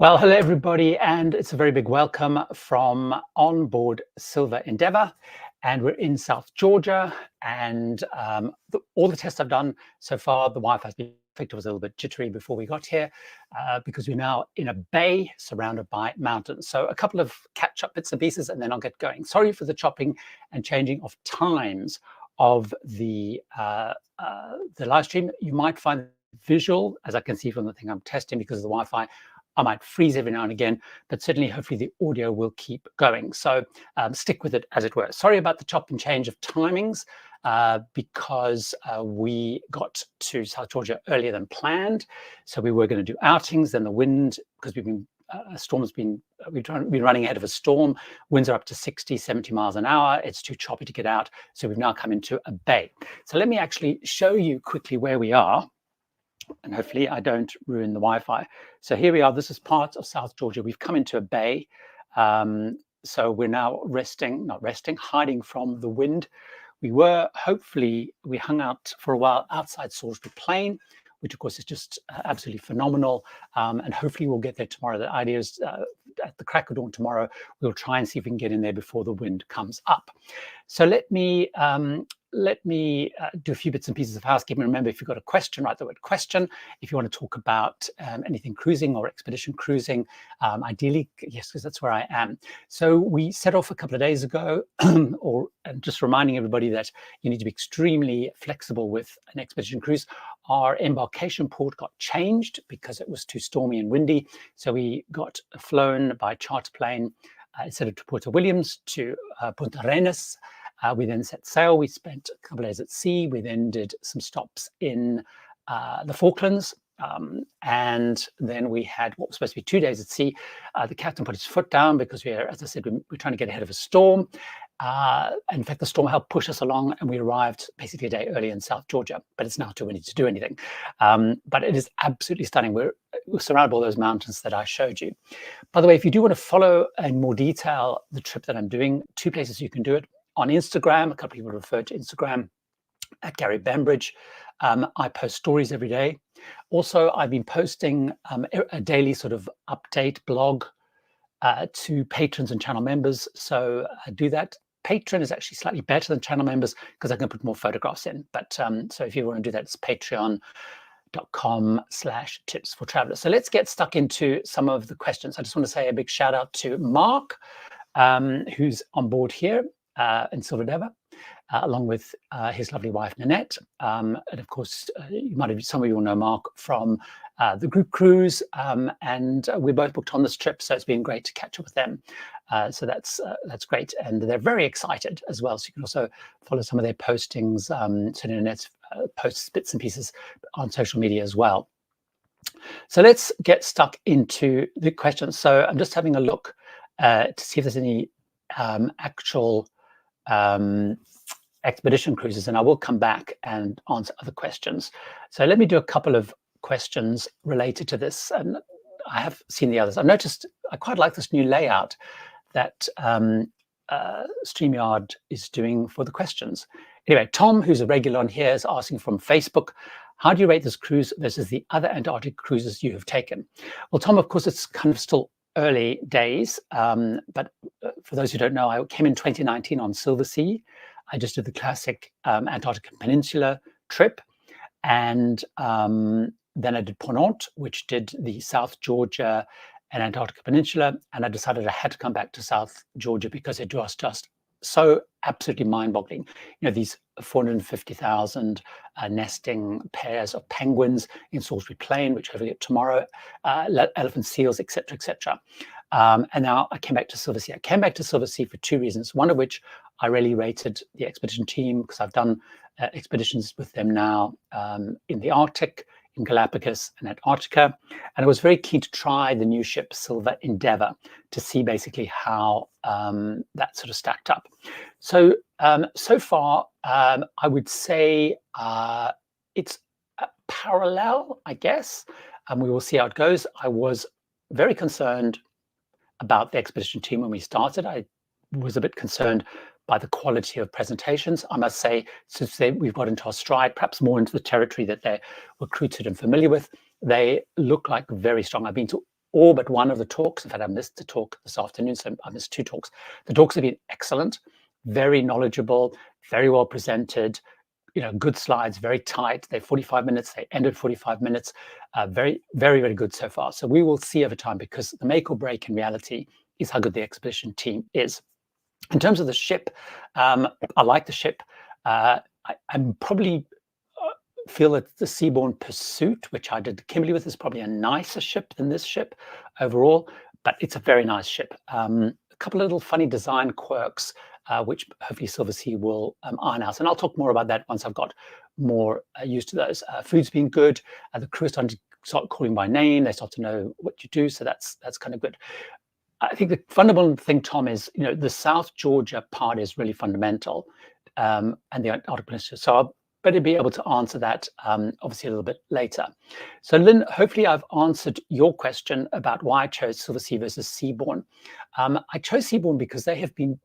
Well, hello everybody, and it's a very big welcome from on board Silver Endeavour, and we're in South Georgia. And all the tests I've done so far, the Wi-Fi has been perfect. It was a little bit jittery before we got here because we're now in a bay surrounded by mountains. So a couple of catch-up bits and pieces, and then I'll get going. Sorry for the chopping and changing of times of the live stream. You might find visual, as I can see from the thing I'm testing, because of the Wi-Fi. I might freeze every now and again, but certainly, hopefully, the audio will keep going. So stick with it, as it were. Sorry about the chop and change of timings because we got to South Georgia earlier than planned. So we were going to do outings. Then the wind, because we've been we've been running ahead of a storm. Winds are up to 60, 70 miles an hour. It's too choppy to get out. So we've now come into a bay. So let me actually show you quickly where we are. And hopefully I don't ruin the Wi-Fi. So here we are. This is part of South Georgia. We've come into a bay. So we're now hiding from the wind. We hung out for a while outside Salisbury Plain, which of course is just absolutely phenomenal. And hopefully we'll get there tomorrow. The idea is at the crack of dawn tomorrow, we'll try and see if we can get in there before the wind comes up. So let me do a few bits and pieces of housekeeping. Remember, if you've got a question, write the word question. If you want to talk about anything cruising or expedition cruising, ideally, yes, because that's where I am. So we set off a couple of days ago, and just reminding everybody that you need to be extremely flexible with an expedition cruise. Our embarkation port got changed because it was too stormy and windy. So we got flown by charter plane instead of to Puerto Williams to Punta Arenas. We then set sail. We spent a couple of days at sea. We then did some stops in the Falklands. And then we had what was supposed to be 2 days at sea. The captain put his foot down because as I said, we're trying to get ahead of a storm. In fact, the storm helped push us along, and we arrived basically a day early in South Georgia, but it's now too windy to do anything. But it is absolutely stunning. We're surrounded by all those mountains that I showed you. By the way, if you do want to follow in more detail the trip that I'm doing, 2 places you can do it. On Instagram, a couple of people refer to Instagram at Gary Bembridge. I post stories every day. Also, I've been posting a daily sort of update blog to patrons and channel members. So I do that. Patron is actually slightly better than channel members because I can put more photographs in. But so if you want to do that, it's patreon.com/tips for travelers. So let's get stuck into some of the questions. I just want to say a big shout out to Mark, who's on board here in Silver Endeavour, along with his lovely wife Nanette, and of course some of you will know Mark from the group cruise, and we're both booked on this trip, so it's been great to catch up with them. So that's great, and they're very excited as well. So you can also follow some of their postings, so Nanette posts bits and pieces on social media as well. So let's get stuck into the questions. So I'm just having a look to see if there's any actual expedition cruises, and I will come back and answer other questions. So let me do a couple of questions related to this, and I have seen the others. I've noticed I quite like this new layout that StreamYard is doing for the questions. Anyway, Tom, who's a regular on here, is asking from Facebook, how do you rate this cruise versus the other Antarctic cruises you have taken? Well, Tom, of course, it's kind of still early days, but for those who don't know, I came in 2019 on Silver Sea. I just did the classic Antarctic Peninsula trip, and then I did Ponant, which did the South Georgia and Antarctic Peninsula, and I decided I had to come back to South Georgia because it was just so absolutely mind-boggling. You know, these 450,000 nesting pairs of penguins in Salisbury Plain, which hopefully tomorrow, elephant seals, etc., etc. And now I came back to Silver Sea. I came back to Silver Sea for 2 reasons. One of which I really rated the expedition team because I've done expeditions with them now in the Arctic, in Galapagos and Antarctica. And I was very keen to try the new ship Silver Endeavour to see basically how that sort of stacked up. So, so far, I would say it's parallel, I guess, and we will see how it goes. I was very concerned about the expedition team when we started. I was a bit concerned by the quality of presentations. I must say, since we've got into our stride, perhaps more into the territory that they're recruited and familiar with, they look like very strong. I've been to all but one of the talks. In fact, I missed the talk this afternoon, so I missed 2 talks. The talks have been excellent, very knowledgeable, very well presented, good slides, very tight. They're 45 minutes, they ended 45 minutes. Very, very, very good so far. So we will see over time, because the make or break in reality is how good the expedition team is. In terms of the ship, I like the ship. I'm probably feel that the Seabourn Pursuit, which I did Kimberley with, is probably a nicer ship than this ship overall, but it's a very nice ship. A couple of little funny design quirks, which hopefully Silversea will iron out. And I'll talk more about that once I've got more used to those. Food's been good. The crew is starting to start calling by name. They start to know what you do. So that's kind of good. I think the fundamental thing, Tom, is, the South Georgia part is really fundamental, and the Arctic Peninsula. So I'll better be able to answer that obviously a little bit later. So Lynn, hopefully I've answered your question about why I chose Silversea versus Seabourn. I chose Seabourn because they have been,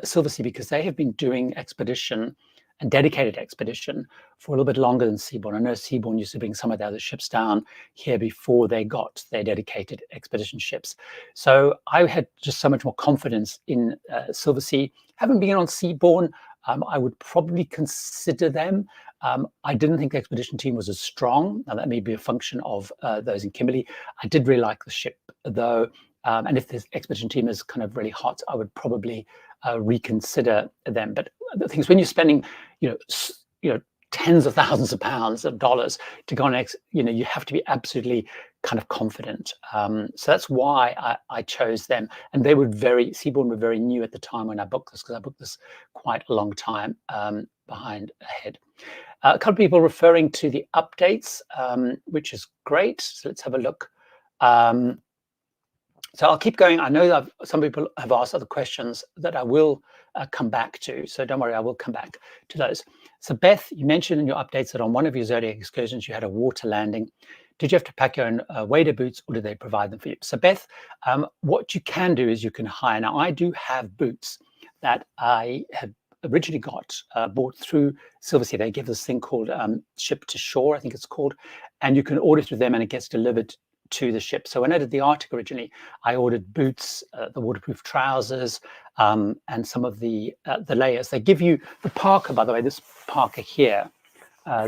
Silversea, because they have been doing expedition and dedicated expedition for a little bit longer than Seabourn. I know Seabourn used to bring some of the other ships down here before they got their dedicated expedition ships. So I had just so much more confidence in Silversea. Having been on Seabourn, I would probably consider them. I didn't think the expedition team was as strong. Now, that may be a function of those in Kimberley. I did really like the ship, though. And if the expedition team is kind of really hot, I would probably reconsider them. But the thing is, when you're spending, tens of thousands of pounds of dollars to go on you have to be absolutely kind of confident. So that's why I chose them. And they were Seabourn were very new at the time when I booked this, because I booked this quite a long time ahead. A couple of people referring to the updates, which is great. So let's have a look. So I'll keep going. I know that some people have asked other questions that I will come back to. So don't worry, I will come back to those. So Beth, you mentioned in your updates that on one of your Zodiac excursions, you had a water landing. Did you have to pack your own wader boots, or did they provide them for you? So Beth, what you can do is you can hire. Now, I do have boots that I have originally bought through Silversea. They give this thing called Ship to Shore, I think it's called, and you can order through them and it gets delivered to the ship. So when I did the Arctic originally, I ordered boots, the waterproof trousers, and some of the layers. They give you the parka, by the way, this parka here,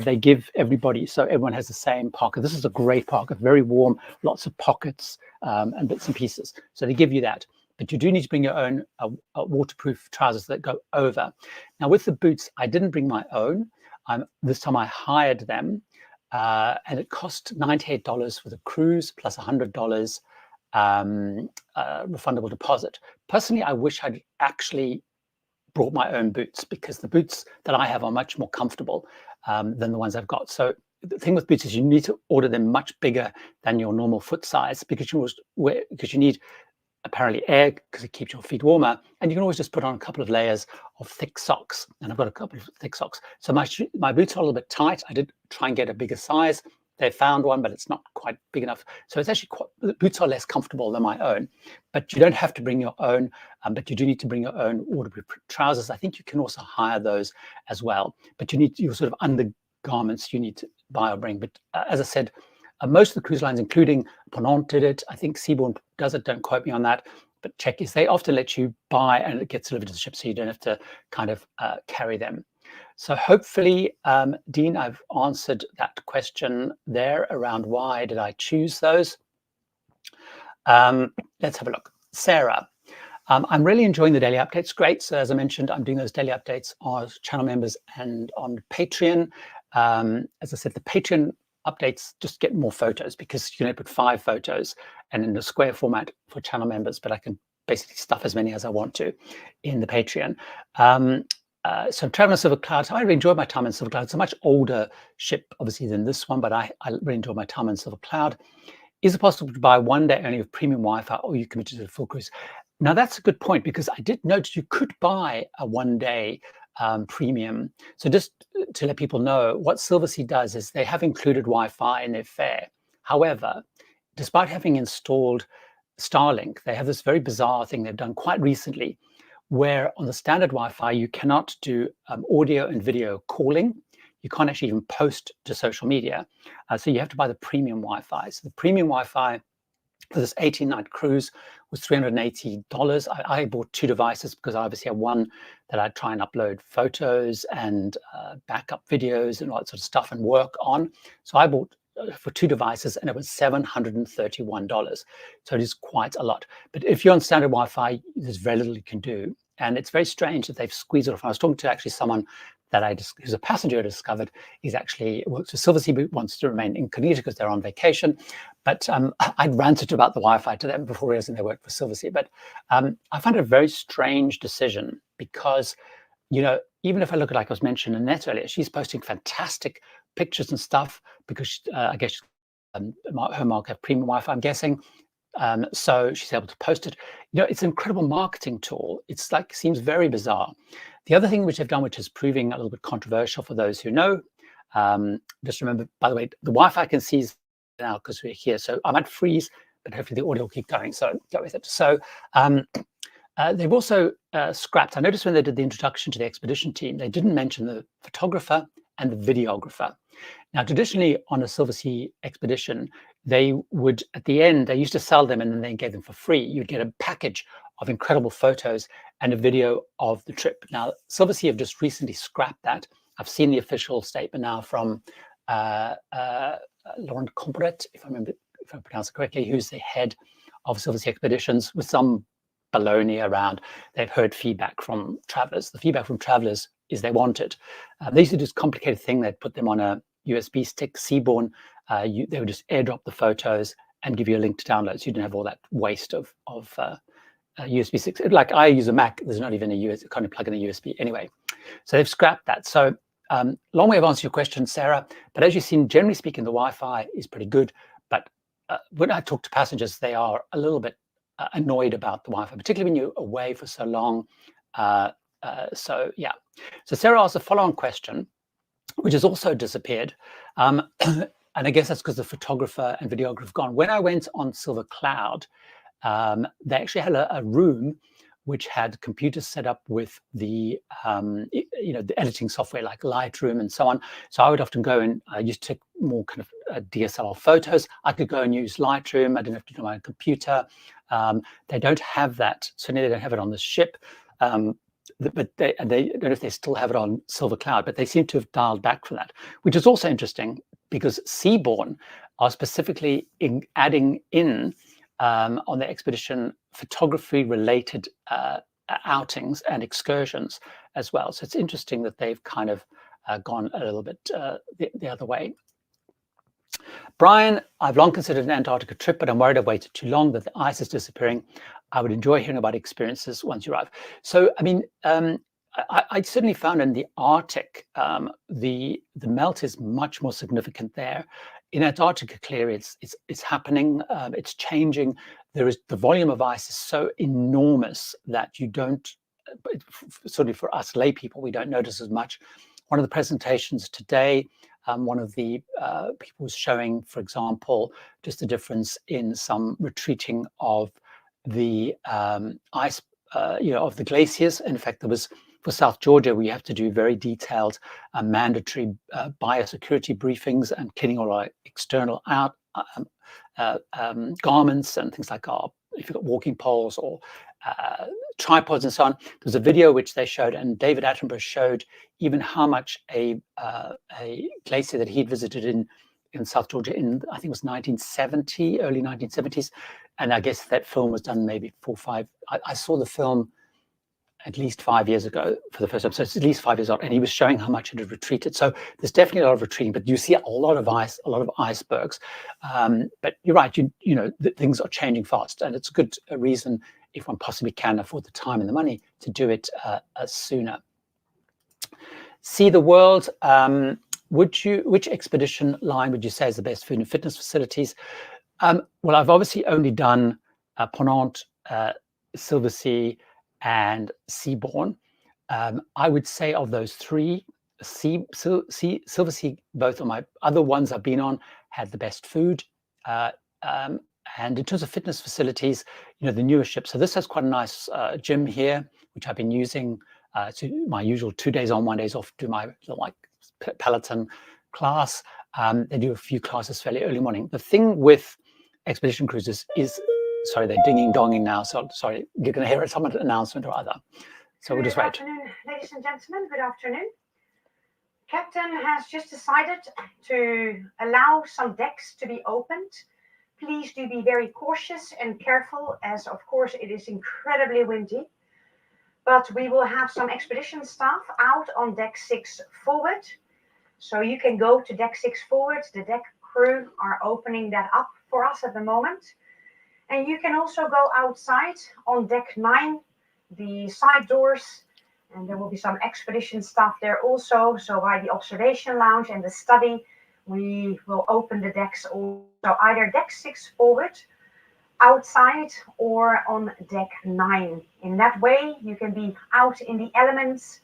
they give everybody, so everyone has the same parka. This is a great parka, very warm, lots of pockets and bits and pieces. So they give you that. But you do need to bring your own waterproof trousers that go over. Now with the boots, I didn't bring my own. This time I hired them. And it cost $98 for the cruise plus $100 refundable deposit. Personally, I wish I'd actually brought my own boots, because the boots that I have are much more comfortable than the ones I've got. So the thing with boots is you need to order them much bigger than your normal foot size, because you need apparently air, because it keeps your feet warmer, and you can always just put on a couple of layers of thick socks, and I've got a couple of thick socks. So my boots are a little bit tight. I did try and get a bigger size. They found one, but it's not quite big enough. So it's actually the boots are less comfortable than my own, but you don't have to bring your own, but you do need to bring your own waterproof trousers. I think you can also hire those as well, but you need your sort of undergarments you need to buy or bring. But as I said, most of the cruise lines, including Ponant, did it. I think Seabourn does it. Don't quote me on that, but check is they often let you buy and it gets delivered to the ship, so you don't have to kind of carry them. So hopefully, Dean, I've answered that question there around why did I choose those. Let's have a look. Sarah, I'm really enjoying the daily updates. Great. So as I mentioned, I'm doing those daily updates on channel members and on Patreon. As I said, the Patreon updates just get more photos, because you can put 5 photos and in the square format for channel members, but I can basically stuff as many as I want to in the Patreon. So traveling on Silver Cloud, I really enjoyed my time in Silver Cloud. It's a much older ship, obviously, than this one, but I really enjoyed my time in Silver Cloud. Is it possible to buy one day only of premium Wi-Fi, or you commit to the full cruise? Now, that's a good point, because I did notice you could buy a one-day premium. So just to let people know, what Silversea does is they have included Wi-Fi in their fare. However, despite having installed Starlink, they have this very bizarre thing they've done quite recently, where on the standard Wi-Fi, you cannot do audio and video calling. You can't actually even post to social media. So you have to buy the premium Wi-Fi. So the premium Wi-Fi for this 18-night cruise was $380. I bought 2 devices because I obviously have one that I try and upload photos and backup videos and all that sort of stuff and work on. So I bought for 2 devices, and it was $731. So it is quite a lot. But if you're on standard Wi-Fi, there's very little you can do. And it's very strange that they've squeezed it off. I was talking to actually someone that who's a passenger I discovered is actually works for Silversea, but wants to remain incognito because they're on vacation. But I'd ranted about the Wi-Fi to them before realizing they worked for Silversea. But I find it a very strange decision because, you know, even if I look at, like I was mentioning Annette earlier, she's posting fantastic pictures and stuff because I guess her mark have premium Wi-Fi, I'm guessing. So she's able to post it. You know, it's an incredible marketing tool. It's like, seems very bizarre. The other thing which they've done, which is proving a little bit controversial for those who know, just remember, by the way, the Wi-Fi can see now because we're here. So I might freeze, but hopefully the audio will keep going. So go with it. So they've also scrapped. I noticed when they did the introduction to the expedition team, they didn't mention the photographer and the videographer. Now, traditionally on a Silversea expedition, they would, at the end, they used to sell them and then they gave them for free. You'd get a package of incredible photos and a video of the trip. Now, Silversea have just recently scrapped that. I've seen the official statement now from Laurent Compret, if I pronounce it correctly, who's the head of Silversea Expeditions, with some baloney around. They've heard feedback from travelers. The feedback from travelers is they want it. They used to do this complicated thing. They'd put them on a USB stick, Seaborn. They would just airdrop the photos and give you a link to download. So you didn't have all that waste of USB sticks. Like I use a Mac, there's not even a USB, can't plug in a USB anyway. So they've scrapped that. So long way of answering your question, Sarah. But as you've seen, generally speaking, the Wi-Fi is pretty good. But when I talk to passengers, they are a little bit annoyed about the Wi-Fi, particularly when you're away for so long. So yeah. So Sarah asked a follow-on question, which has also disappeared. And I guess that's because the photographer and videographer have gone. When I went on Silver Cloud, they actually had a room which had computers set up with the, the editing software like Lightroom and so on. So I would often go and I used to take more kind of DSLR photos. I could go and use Lightroom. I didn't have to do my own computer. They don't have that. Certainly they don't have it on the ship. But they don't know if they still have it on Silver Cloud, but they seem to have dialed back from that, which is also interesting because Seaborn are specifically adding in on the expedition photography-related outings and excursions as well. So it's interesting that they've kind of gone a little bit the other way. Brian, I've long considered an Antarctica trip, but I'm worried I've waited too long, that the ice is disappearing. I would enjoy hearing about experiences once you arrive. So, I mean, I certainly found in the Arctic, the melt is much more significant there. In Antarctica, clearly, it's happening. It's changing. The volume of ice is so enormous that you don't, certainly for us lay people, we don't notice as much. One of the presentations today, one of the people was showing, for example, just the difference in some retreating of the ice, of the glaciers. In fact, there was for South Georgia, we have to do very detailed mandatory biosecurity briefings and cleaning all our external garments and things like if you've got walking poles or tripods and so on. There's a video which they showed, and David Attenborough showed even how much a glacier that he'd visited in South Georgia in, I think it was 1970, early 1970s. And I guess that film was done maybe 4 or 5. I saw the film at least 5 years ago for the first time. So it's at least 5 years old. And he was showing how much it had retreated. So there's definitely a lot of retreating, but you see a lot of ice, a lot of icebergs. But you're right, things are changing fast. And it's a good reason, if one possibly can afford the time and the money, to do it sooner. See the world. Which expedition line would you say is the best food and fitness facilities? Well, I've obviously only done Ponant, Silversea, and Seaborn. I would say of those three, Silversea, both of my other ones I've been on, had the best food. And in terms of fitness facilities, the newer ship. So this has quite a nice gym here, which I've been using to my usual 2 days on, 1 days off, do my like Peloton class. They do a few classes fairly early morning. The thing with expedition cruises is, sorry, they're dinging donging now, so sorry, you're going to hear some announcement or other. So we'll just wait. Good afternoon, ladies and gentlemen. Good afternoon. Captain has just decided to allow some decks to be opened. Please do be very cautious and careful, as of course it is incredibly windy. But we will have some expedition staff out on deck 6 forward. So you can go to deck 6 forward. The deck crew are opening that up for us at the moment. And you can also go outside on deck 9, the side doors, and there will be some expedition staff there also. So by the observation lounge and the study, we will open the decks also, either deck 6 forward, outside, or on deck 9. In that way, you can be out in the elements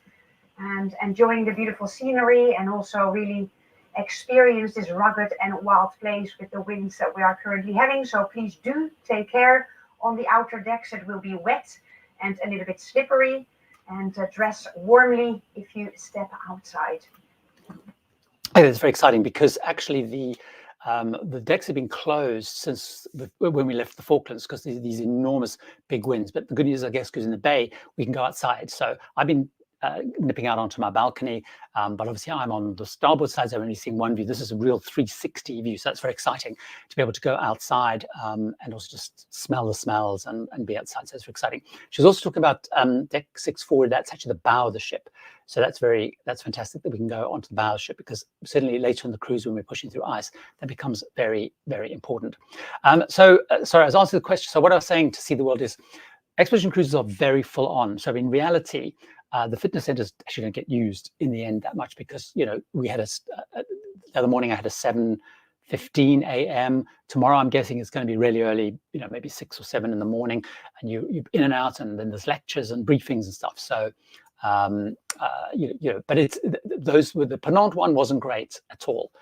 and enjoying the beautiful scenery, and also really experience this rugged and wild place with the winds that we are currently having. So please do take care on the outer decks. It will be wet and a little bit slippery, and dress warmly if you step outside. I think it's very exciting because actually the decks have been closed since when we left the Falklands, because these enormous big winds. But the good news, I guess, because in the bay we can go outside. So I've been nipping out onto my balcony, but obviously I'm on the starboard side, so I've only seen one view. This is a real 360 view, so that's very exciting to be able to go outside and also just smell the smells and be outside. So it's very exciting. She was also talking about deck 6 forward. That's actually the bow of the ship, so that's fantastic that we can go onto the bow of the ship, because certainly later in the cruise when we're pushing through ice, that becomes very, very important. Sorry, I was answering the question. So what I was saying to see the world is, expedition cruises are very full on. So in reality, the fitness centers actually don't get used in the end that much, because we had the other morning I had a 7:15 a.m. Tomorrow I'm guessing it's going to be really early, maybe 6 or 7 in the morning, and you in and out, and then there's lectures and briefings and stuff. So but it's those with the Penant one wasn't great at all.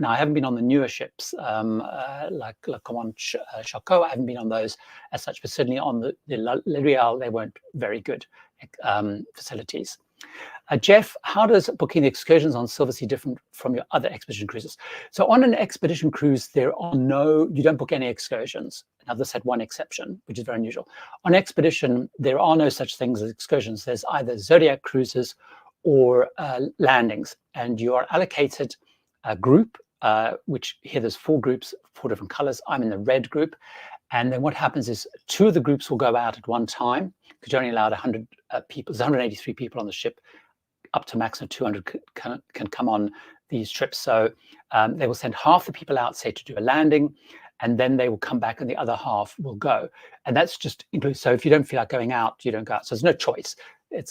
Now I haven't been on the newer ships like Le Command Charcot. I haven't been on those as such, but certainly on the Le Real they weren't very good facilities. Jeff, how does booking the excursions on Silversea different from your other expedition cruises? So on an expedition cruise, you don't book any excursions. Now this had one exception, which is very unusual. On expedition, there are no such things as excursions. There's either Zodiac cruises or landings, and you are allocated a group, which here there's 4 groups, 4 different colors. I'm in the red group. And then what happens is 2 of the groups will go out at one time, because you're only allowed 100 people. There's 183 people on the ship. Up to maximum 200 can come on these trips. So they will send half the people out, say, to do a landing, and then they will come back and the other half will go. And that's just includes. So if you don't feel like going out, you don't go out. So there's no choice.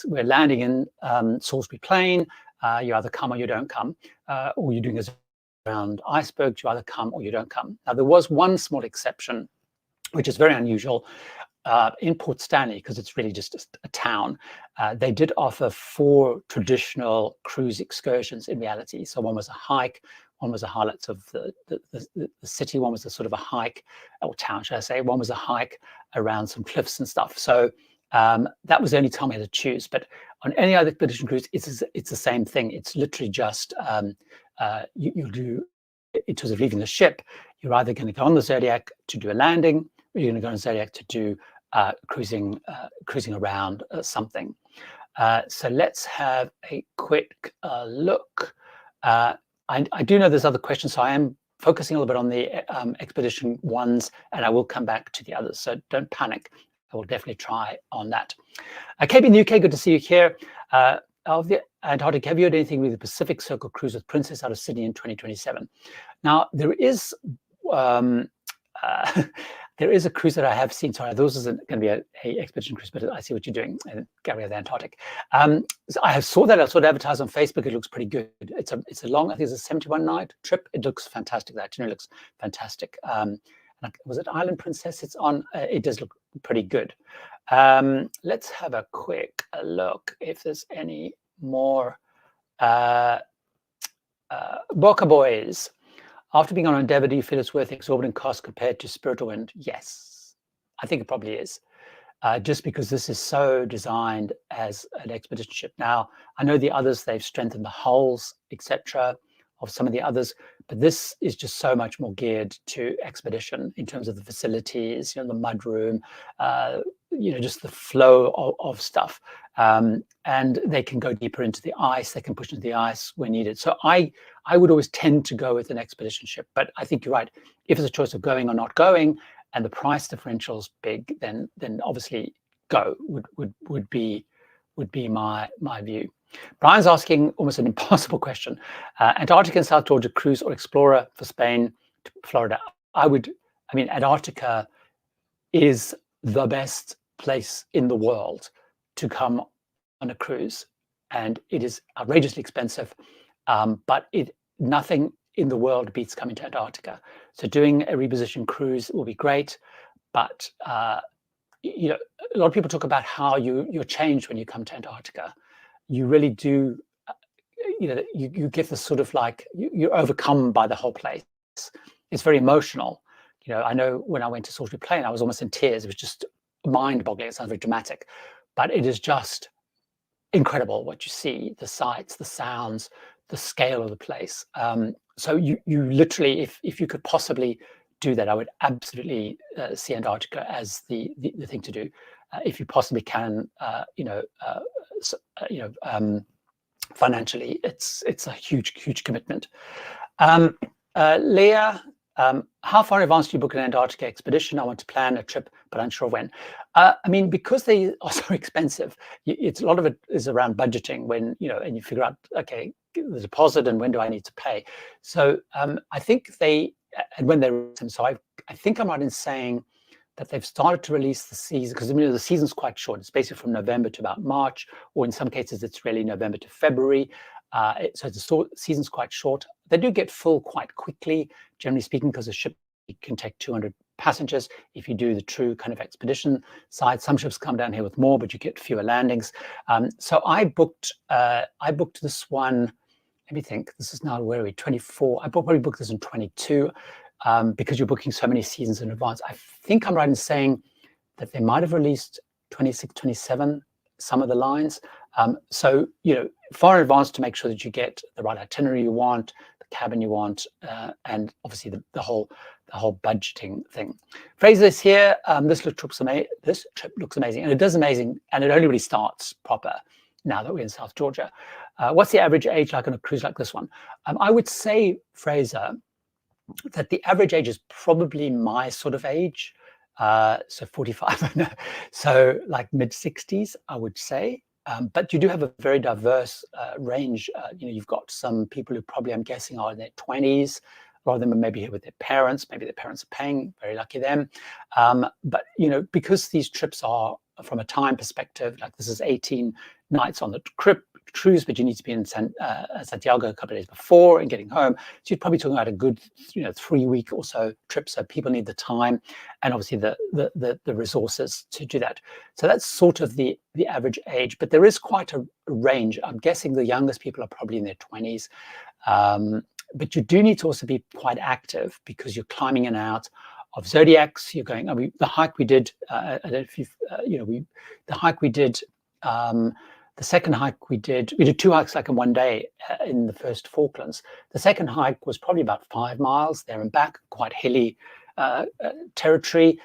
We're landing in Salisbury Plain. You either come or you don't come, or you're doing a around icebergs. You either come or you don't come. Now there was one small exception, which is very unusual, in Port Stanley, because it's really just a town. They did offer 4 traditional cruise excursions in reality. So one was a hike, one was a highlights of the city, one was a sort of a hike, or town, should I say. One was a hike around some cliffs and stuff. So that was the only time I had to choose. But on any other expedition cruise, it's the same thing. It's literally just, you'll do, in terms of leaving the ship, you're either going to go on the Zodiac to do a landing, or you're going to go on Zodiac to do cruising around something. So let's have a quick look. I do know there's other questions, so I am focusing a little bit on the expedition ones, and I will come back to the others. So don't panic. I will definitely try on that. KB in the UK, good to see you here. Of the Antarctic, have you heard anything with the Pacific Circle cruise with Princess out of Sydney in 2027? Now there is. There is a cruise that I have seen. Sorry, those isn't going to be a expedition cruise, but I see what you're doing, Gary of the Antarctic. So I saw it advertised on Facebook. It looks pretty good. It's a long, I think it's a 71-night trip. It looks fantastic. The itinerary looks fantastic. Was it Island Princess? It's on. It does look pretty good. Let's have a quick look if there's any more. Boca Boys. After being on Endeavour, do you feel it's worth exorbitant cost compared to Spirit or Wind? Yes, I think it probably is. Just because this is so designed as an expedition ship. Now, I know the others, they've strengthened the hulls, etc., some of the others, but this is just so much more geared to expedition in terms of the facilities, the mud room, just the flow of stuff. And they can go deeper into the ice. They can push into the ice when needed. So I would always tend to go with an expedition ship, but I think you're right. If it's a choice of going or not going, and the price differential is big, then obviously go would be my view. Brian's asking almost an impossible question. Antarctica and South Georgia cruise or explorer for Spain to Florida. I mean, Antarctica is the best place in the world to come on a cruise, and it is outrageously expensive, but nothing in the world beats coming to Antarctica. So doing a reposition cruise will be great, but a lot of people talk about how you're changed when you come to Antarctica. You really do, you get this sort of like, you're overcome by the whole place. It's very emotional. I know when I went to Salisbury Plain, I was almost in tears. It was just mind-boggling. It sounds very dramatic, but it is just incredible what you see, the sights, the sounds, the scale of the place. So you literally, if you could possibly do that, I would absolutely see Antarctica as the thing to do. If you possibly can, financially, it's a huge commitment. Leah, how far in advance do you book an Antarctica expedition? I want to plan a trip, but unsure when. I mean, because they are so expensive, a lot of it is around budgeting when, and you figure out, okay, the deposit and when do I need to pay? So I think and when so I think I'm right in saying that they've started to release the season, because the season's quite short. It's basically from November to about March, or in some cases it's really November to February. So the season's quite short. They do get full quite quickly, generally speaking, because a ship can take 200 passengers. If you do the true kind of expedition side, some ships come down here with more, but you get fewer landings. So I booked this one. Let me think. This is now, where are we? 24. I probably booked this in 22 because you're booking so many seasons in advance. I think I'm right in saying that they might have released 26, 27, some of the lines. So, far in advance to make sure that you get the right itinerary you want, the cabin you want, and obviously the whole budgeting thing. Fraser's here. This trip looks amazing, and it does amazing, and it only really starts proper now that we're in South Georgia. What's the average age like on a cruise like this one? I would say, Fraser, that the average age is probably my sort of age. So 45, so like mid-60s, I would say. But you do have a very diverse range. You've got some people who probably, I'm guessing, are in their 20s. A lot of them are maybe here with their parents. Maybe their parents are paying, very lucky them. But, because these trips are, from a time perspective, like this is 18 nights on the cruise, but you need to be in Santiago a couple of days before and getting home. So you're probably talking about a good, 3-week or so trip. So people need the time and obviously the resources to do that. So that's sort of the average age, but there is quite a range. I'm guessing the youngest people are probably in their 20s. But you do need to also be quite active because you're climbing in and out of zodiacs. You're going, the hike we did, I don't know if you've, the hike we did, the second hike we did 2 hikes like in one day in the first Falklands. The second hike was probably about 5 miles there and back, quite hilly territory.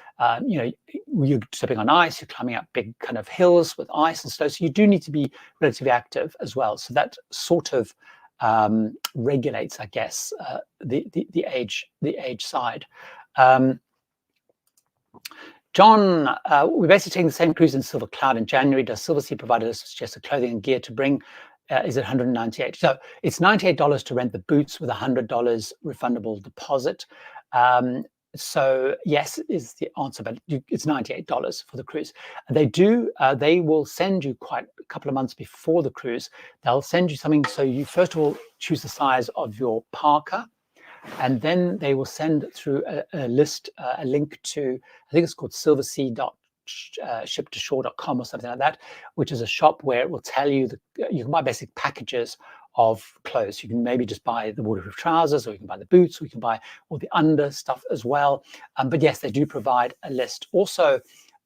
You're stepping on ice, you're climbing up big kind of hills with ice and snow. So you do need to be relatively active as well. So that sort of regulates, I guess, the age side. John, we're basically taking the same cruise in Silver Cloud in January. Does Silversea provide us suggested clothing and gear to bring? Is it $198? So it's $98 to rent the boots with $100 refundable deposit. So yes is the answer, but it's $98 for the cruise. They will send you quite a couple of months before the cruise. They'll send you something. So you first of all choose the size of your parka, and then they will send through a link to, I think it's called silversea.shiptoshore.com or something like that, which is a shop where it will tell you you can buy basic packages of clothes. You can maybe just buy the waterproof trousers, or you can buy the boots, or you can buy all the under stuff as well. But yes, they do provide a list. Also,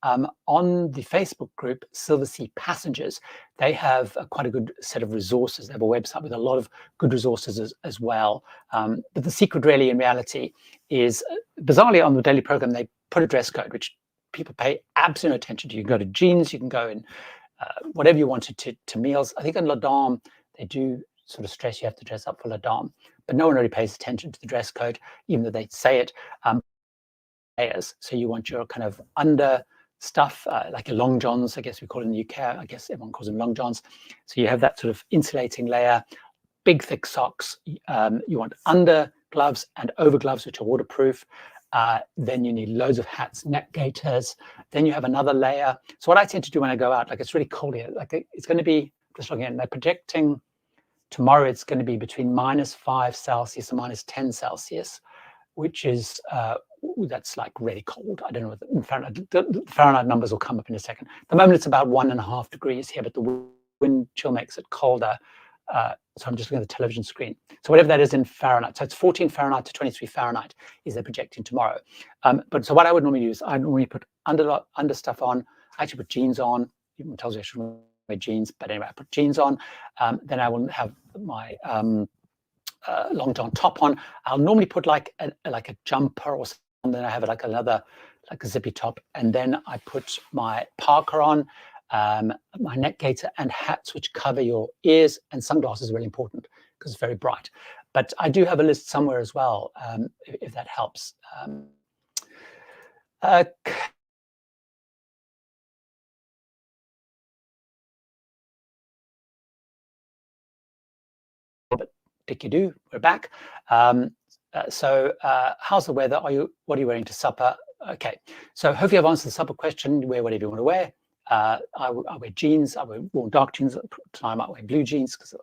on the Facebook group, Silver Sea Passengers, they have quite a good set of resources. They have a website with a lot of good resources as well. But the secret really in reality is, bizarrely on the daily program, they put a dress code, which people pay absolute attention to. You can go to jeans, you can go in whatever you wanted to meals. I think in La Dame, they do sort of stress you have to dress up for La Dame, but no one really pays attention to the dress code, even though they say it. Layers. So you want your kind of under stuff, like your long johns, I guess we call it in the UK. I guess everyone calls them long johns. So you have that sort of insulating layer, big thick socks. You want under gloves and over gloves, which are waterproof. Then you need loads of hats, neck gaiters. Then you have another layer. So what I tend to do when I go out, like it's really cold here, like it's going to be, just looking at, they're projecting tomorrow, it's going to be between -5 Celsius and -10 Celsius, which is, that's like really cold. I don't know what the Fahrenheit, the Fahrenheit numbers will come up in a second. At the moment it's about 1.5 degrees here, but the wind chill makes it colder. So I'm just looking at the television screen. So whatever that is in Fahrenheit, so it's 14 Fahrenheit to 23 Fahrenheit is they're projecting tomorrow. But so what I would normally do is I normally put under stuff on. I actually put jeans on. It tells you I shouldn't wear jeans, but anyway, I put jeans on. Then I will have my long john top on. I'll normally put like a jumper or something. Then I have like another, like a zippy top, and then I put my parka on, my neck gaiter, and hats which cover your ears, and sunglasses are really important because it's very bright. But I do have a list somewhere as well, if that helps. Dicky-doo, we're back. So how's the weather? What are you wearing to supper? Okay, so hopefully I've answered the supper question. You wear whatever you want to wear. I wear jeans. I wear dark jeans. Tonight I might wear blue jeans, because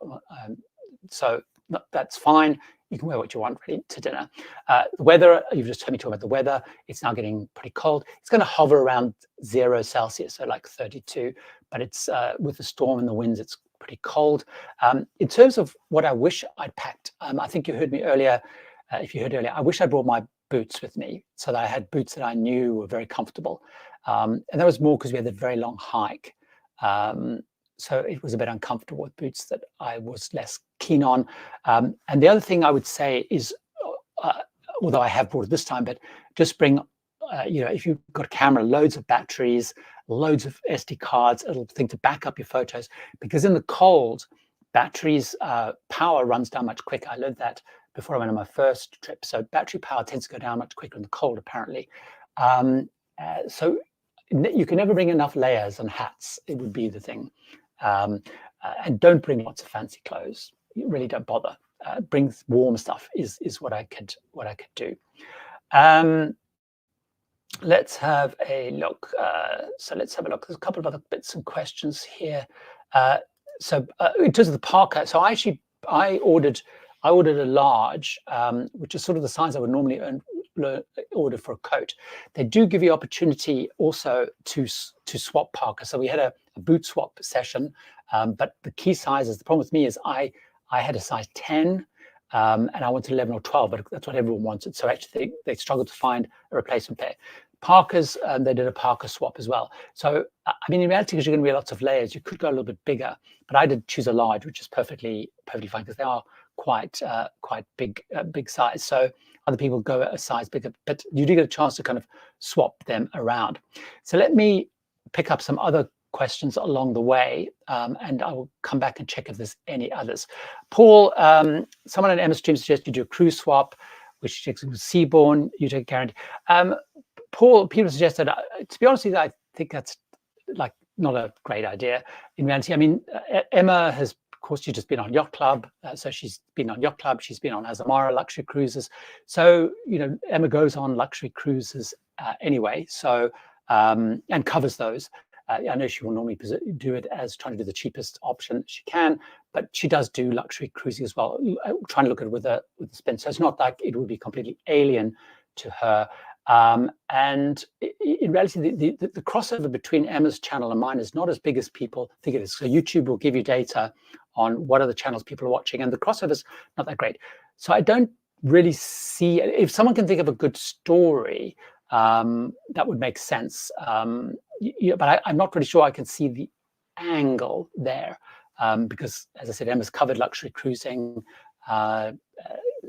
so that's fine. You can wear what you want really to dinner. The weather, you've just heard me talk about the weather. It's now getting pretty cold. It's going to hover around 0 Celsius, so like 32. But it's with the storm and the winds, it's pretty cold. In terms of what I wish I'd packed, I think you heard me earlier. If you heard earlier, I wish I brought my boots with me, so that I had boots that I knew were very comfortable. And that was more because we had a very long hike. So it was a bit uncomfortable with boots that I was less keen on. And the other thing I would say is, although I have brought it this time, but just bring, if you've got a camera, loads of batteries, loads of SD cards, a little thing to back up your photos, because in the cold, batteries power runs down much quicker. I learned that before I went on my first trip. So battery power tends to go down much quicker in the cold, apparently. So you can never bring enough layers and hats. It would be the thing. And don't bring lots of fancy clothes. You really don't bother. Bring warm stuff is what I could do. Let's have a look. So let's have a look. There's a couple of other bits and questions here. So in terms of the parka, so I ordered a large, which is sort of the size I would normally order for a coat. They do give you opportunity also to swap parka. So we had a boot swap session, but the key sizes, the problem with me is I had a size 10, and I wanted 11 or 12, but that's what everyone wanted. So actually they struggled to find a replacement pair. Parkas, they did a parka swap as well. So, I mean, in reality, because you're going to be lots of layers, you could go a little bit bigger, but I did choose a large, which is perfectly fine, because they are quite big size. So other people go a size bigger, but you do get a chance to kind of swap them around. So let me pick up some other questions along the way, and I will come back and check if there's any others. Paul, someone on Emma's stream suggested you do a crew swap, which takes seaborne, you take a guarantee. Paul, people suggested, to be honest with you, I think that's like not a great idea in reality. I mean, Emma has, of course, she's just been on Yacht Club. So she's been on Yacht Club. She's been on Azamara luxury cruises. So, Emma goes on luxury cruises anyway. So, and covers those. I know she will normally do it as trying to do the cheapest option she can, but she does do luxury cruising as well, trying to look at it with a spin. So it's not like it would be completely alien to her. And in reality, the crossover between Emma's channel and mine is not as big as people think it is. So YouTube will give you data on what are the channels people are watching, and the crossover is not that great. So I don't really see, if someone can think of a good story, that would make sense. But I'm not really sure I can see the angle there, because, as I said, Emma's covered luxury cruising,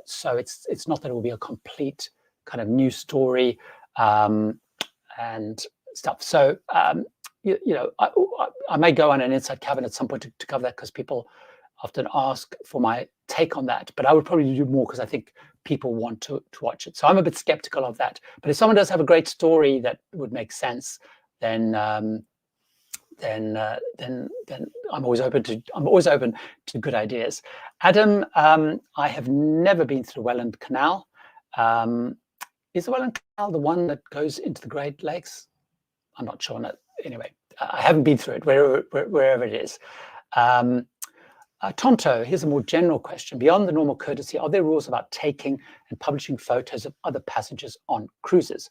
so it's not that it will be a complete kind of new story and stuff. So I may go on an inside cabin at some point to cover that, because people often ask for my take on that, but I would probably do more because I think people want to watch it. So I'm a bit skeptical of that. But if someone does have a great story that would make sense, then I'm always open to good ideas. Adam, I have never been through Welland Canal. Is the Welland Canal the one that goes into the Great Lakes? I'm not sure. Anyway, I haven't been through it, wherever it is. Tonto, here's a more general question. Beyond the normal courtesy, are there rules about taking and publishing photos of other passengers on cruises?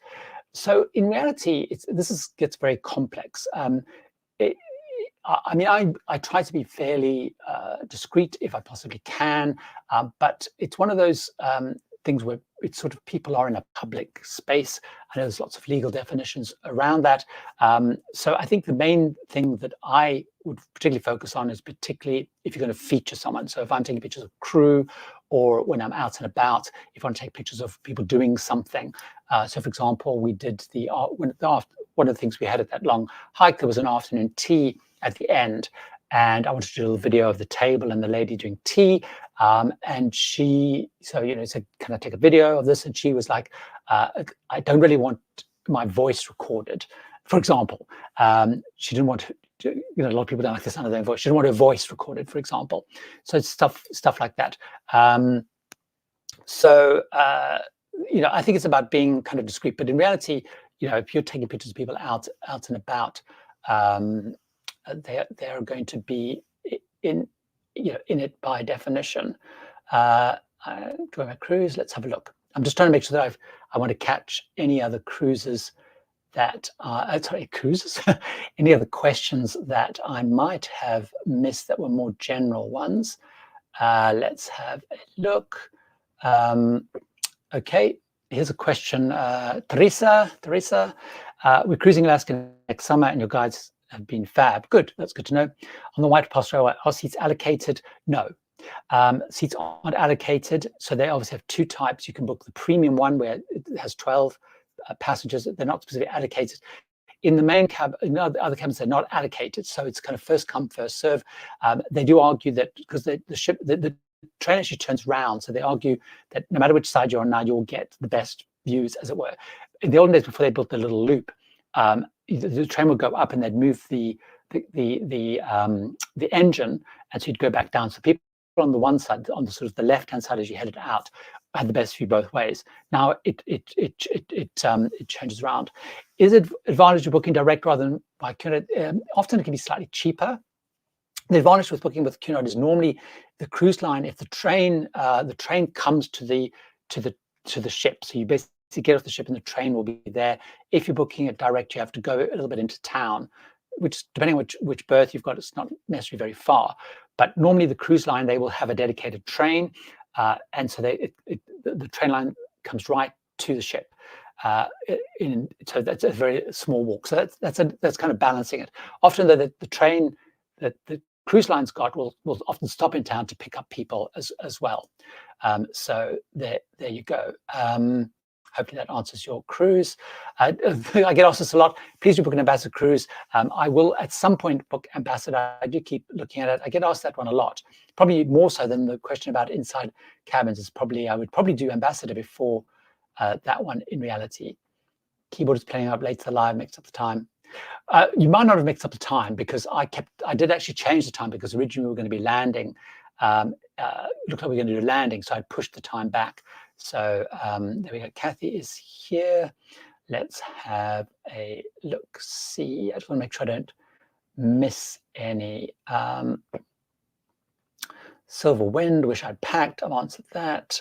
So in reality, this gets very complex. I mean, I try to be fairly discreet if I possibly can, but it's one of those things where it's sort of people are in a public space. I know there's lots of legal definitions around that. So I think the main thing that I would particularly focus on is particularly if you're going to feature someone. So if I'm taking pictures of crew, or when I'm out and about, if I want to take pictures of people doing something. So for example, we did one of the things we had at that long hike, there was an afternoon tea at the end, and I wanted to do a little video of the table and the lady doing tea. And she, said, can I take a video of this? And she was like, I don't really want my voice recorded, for example. She didn't want to, a lot of people don't like the sound of their voice. She didn't want her voice recorded, for example. So it's stuff like that. I think it's about being kind of discreet, but in reality, if you're taking pictures of people out and about, they are going to be in it by definition. During my cruise, let's have a look. I'm just trying to make sure that I want to catch any other cruises that any other questions that I might have missed that were more general ones. Let's have a look. Okay, here's a question. Teresa, we're cruising Alaska next summer and your guides have been fab. Good, that's good to know. On the White Pass Railway, are seats allocated? No. Seats aren't allocated, so they obviously have two types. You can book the premium one where it has 12 passengers. They're not specifically allocated. In the main cab, in other cabins, they're not allocated, so it's kind of first come, first serve. They do argue that because the train actually turns round, so they argue that no matter which side you're on now, you'll get the best views, as it were. In the olden days, before they built the little loop, the train would go up and they'd move the engine, and so you'd go back down. So people on the one side, on the sort of the left-hand side as you headed out, had the best view both ways. Now it changes around. Is it advantage of booking direct rather than by Cunard? Often it can be slightly cheaper. The advantage with booking with Cunard is normally the cruise line. If the train comes to the ship, so you basically get off the ship and the train will be there. If you're booking it direct, you have to go a little bit into town, which depending on which berth you've got, it's not necessarily very far. But normally the cruise line, they will have a dedicated train, and so the train line comes right to the ship. So that's a very small walk. So that's kind of balancing it. Often the train that the cruise line's got will often stop in town to pick up people as well. So there you go. Hopefully that answers your cruise. I get asked this a lot. Please do book an Ambassador cruise. I will at some point book Ambassador. I do keep looking at it. I get asked that one a lot. Probably more so than the question about inside cabins. I would probably do Ambassador before that one in reality. Keyboard is playing up later live, mixed up the time. You might not have mixed up the time because I did actually change the time because originally we were going to be landing. Looked like we were going to do landing, so I pushed the time back. So there we go. Kathy is here. Let's have a look. See, I just want to make sure I don't miss any. Silver Wind, wish I'd packed. I've answered that.